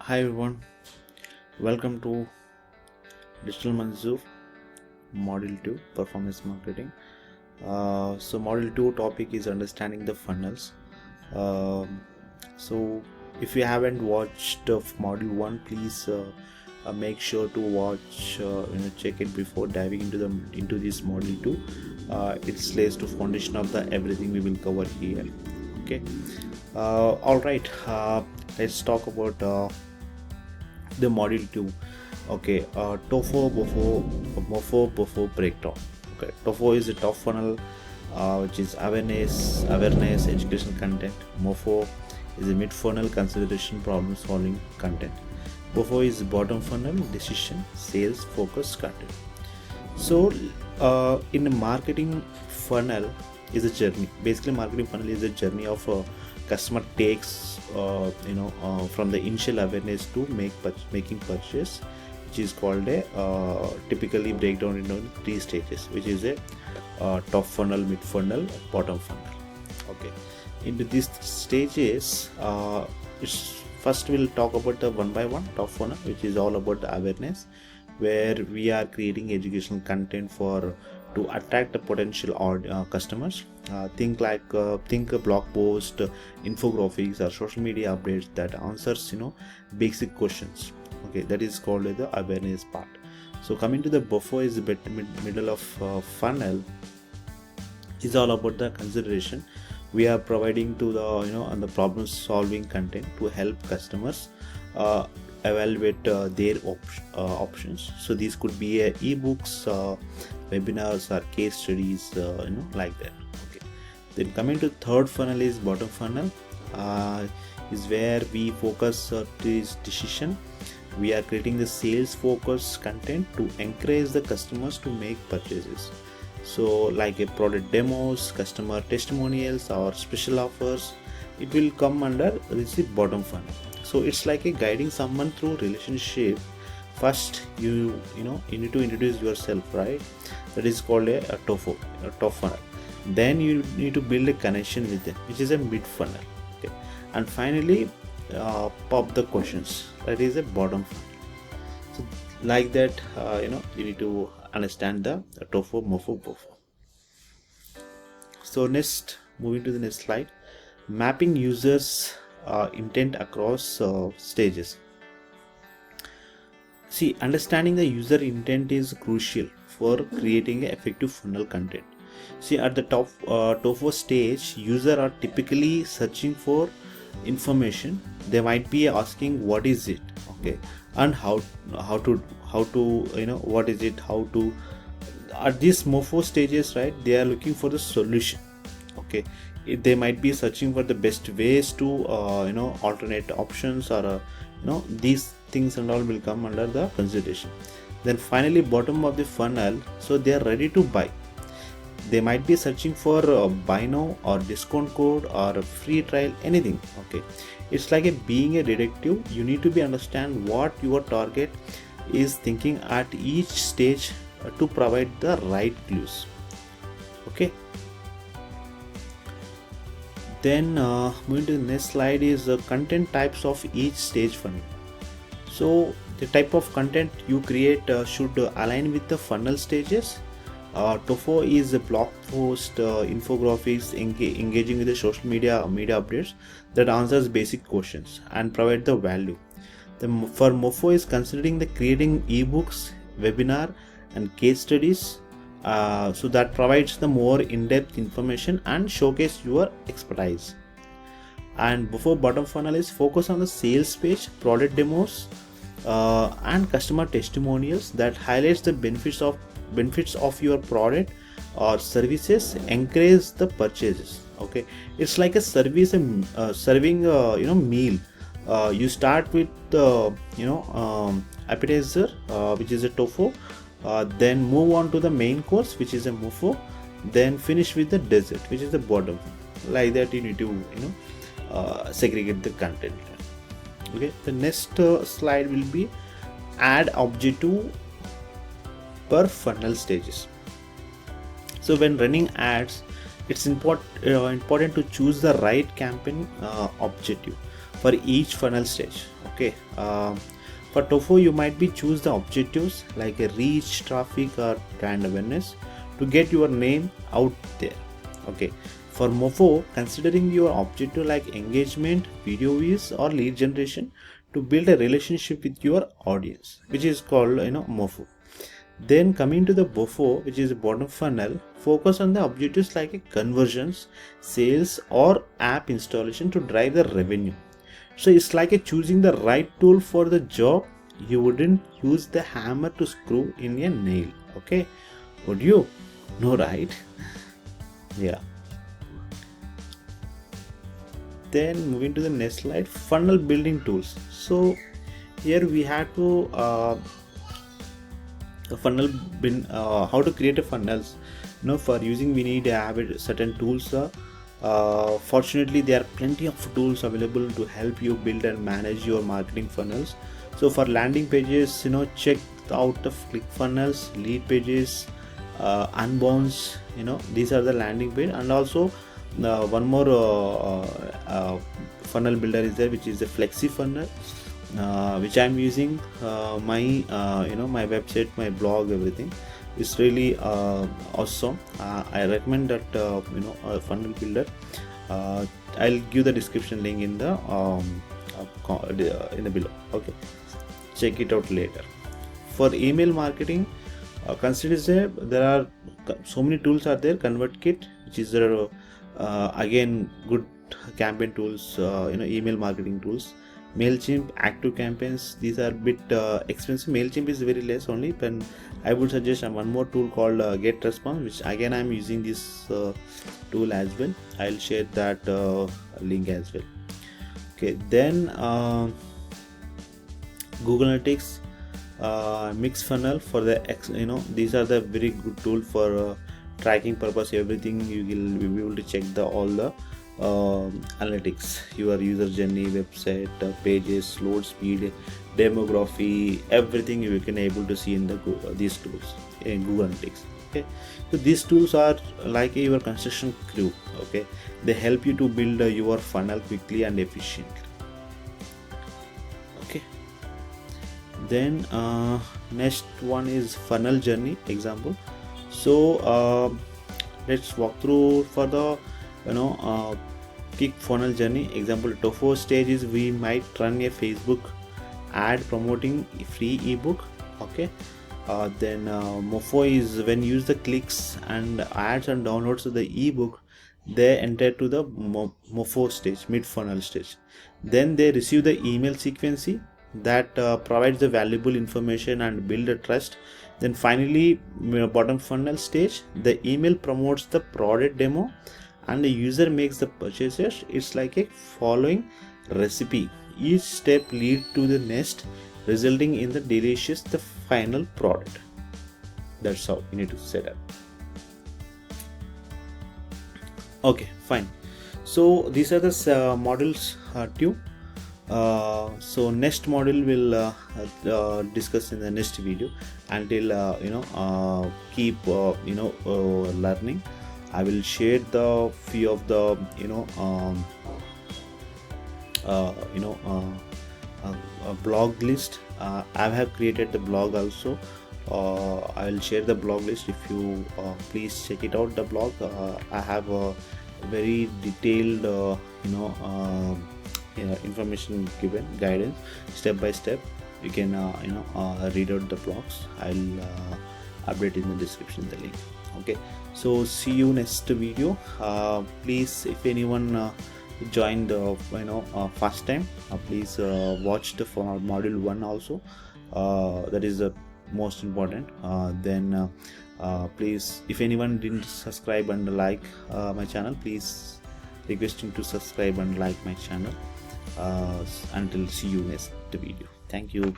Hi everyone, welcome to Digital Manzoor Module 2 Performance Marketing. Module 2 topic is understanding the funnels. So, if you haven't watched Module 1, please make sure to watch, check it before diving into this Module 2. It lays the foundation of the everything we will cover here. Okay. All right. Let's talk about the module 2. Okay, TOFU-MOFU-BOFU breakdown. Okay, TOFU is a top funnel, which is awareness, education content. MOFU is a mid funnel, consideration, problem solving content. BOFU is bottom funnel, decision, sales, focus content. So in a marketing funnel is a journey. Basically, marketing funnel is a journey of customer takes from the initial awareness to making purchase, which is called a typically breakdown into 3 stages, which is a top funnel, mid funnel, bottom funnel. Okay, into these stages, first we'll talk about the one by one. Top funnel, which is all about the awareness, where we are creating educational content to attract the potential customers. Think a blog post, infographics, or social media updates that answers basic questions. Okay, that is called the awareness part. So coming to the buffer is the middle of funnel is all about the consideration. We are providing to the problem solving content to help customers evaluate their options. So these could be ebooks, webinars, or case studies, like that. Okay, then coming to third funnel is bottom funnel, is where we focus this decision. We are creating the sales focused content to encourage the customers to make purchases. So like a product demos, customer testimonials, or special offers, it will come under this bottom funnel. So it's like a guiding someone through relationship. First you need to introduce yourself, right? That is called a TOFU, a top funnel. Then you need to build a connection with them, which is a mid funnel. Okay, and finally pop the questions, that is a bottom funnel. So like that, you need to understand the TOFU-MOFU-BOFU. So next, moving to the next slide, mapping users intent across stages. See, understanding the user intent is crucial for creating effective funnel content. See, at the top TOFU stage, users are typically searching for information. They might be asking what is it, okay, and how to what is it, how to. At these MOFU stages, right, they are looking for the solution. Okay, they might be searching for the best ways to alternate options, or these things and all will come under the consideration. Then finally bottom of the funnel, so they are ready to buy. They might be searching for buy now or discount code or a free trial, anything. Okay, it's like being a detective. You need to be understand what your target is thinking at each stage to provide the right clues. Okay, then moving to the next slide is the content types of each stage funnel. So the type of content you create should align with the funnel stages. TOFU is a blog post, infographics, engaging with the social media updates that answers basic questions and provide the value. For MOFU is considering the creating ebooks, webinar, and case studies, so that provides the more in-depth information and showcase your expertise. And before bottom funnel is focus on the sales page, product demos, and customer testimonials that highlights the benefits of your product or services, encourage the purchases. Okay, it's like a service, serving meal. You start with appetizer, which is a TOFU, then move on to the main course, which is a MOFU, then finish with the dessert, which is the bottom. Like that you need to segregate the content. Okay, the next slide will be add objective per funnel stages. So when running ads, it's important to choose the right campaign objective. for each funnel stage. Okay, for TOFU you might be choose the objectives like a reach, traffic, or brand awareness to get your name out there. Okay, for MOFU, considering your objective like engagement, video views, or lead generation to build a relationship with your audience, which is called MOFU. Then coming to the BOFU, which is a bottom funnel, focus on the objectives like a conversions, sales, or app installation to drive the revenue. So it's like a choosing the right tool for the job. You wouldn't use the hammer to screw in a nail. Okay, would you? No, right? Yeah. Then moving to the next slide, funnel building tools. So here we have to how to create a funnels. For using we need to have certain tools. Fortunately there are plenty of tools available to help you build and manage your marketing funnels. So for landing pages, check out the ClickFunnels, lead pages, Unbounce. These are the landing page. And also one more funnel builder is there, which is the Flexi Funnel, which I'm using. My my website, my blog, everything is really awesome. I recommend that a funnel builder. I'll give the description link in the below. Okay, check it out later. For email marketing, consider there are so many tools are there. ConvertKit, which is again good campaign tools, email marketing tools. MailChimp, Active Campaigns, these are a bit expensive. MailChimp is very less only, but I would suggest one more tool called GetResponse, which again I'm using this tool as well. I'll share that link as well. Okay, then Google Analytics, Mix Funnel for the these are the very good tool for tracking purpose. Everything you will be able to check all the analytics, your user journey, website, pages, load speed, demography, everything you can able to see in these tools in Google Analytics. Okay, so these tools are like your construction crew. Okay, they help you to build your funnel quickly and efficiently. Okay, then next one is funnel journey example. So let's walk through for the kick funnel journey example. TOFU stage is we might run a Facebook ad promoting a free ebook. Okay, then MOFU is when use the clicks and ads and downloads of the ebook, they enter to the MOFU stage, mid funnel stage. Then they receive the email sequence that provides the valuable information and build a trust. Then finally bottom funnel stage, the email promotes the product demo and the user makes the purchases. It's like a following recipe. Each step leads to the next, resulting in the delicious the final product. That's how you need to set up. Okay, fine. So these are the models too. So next model will discuss in the next video. Until keep learning. I will share the few of the a blog list. I have created the blog also. I will share the blog list. If you please check it out, the blog. I have a very detailed information given, guidance step by step. You can read out the blogs. I'll update in the description the link. Okay, so see you next video. Please, if anyone joined first time, please watch the module 1 also. That is the most important. Then please, if anyone didn't subscribe and like my channel, please requesting to subscribe and like my channel. Until see you next video. Thank you.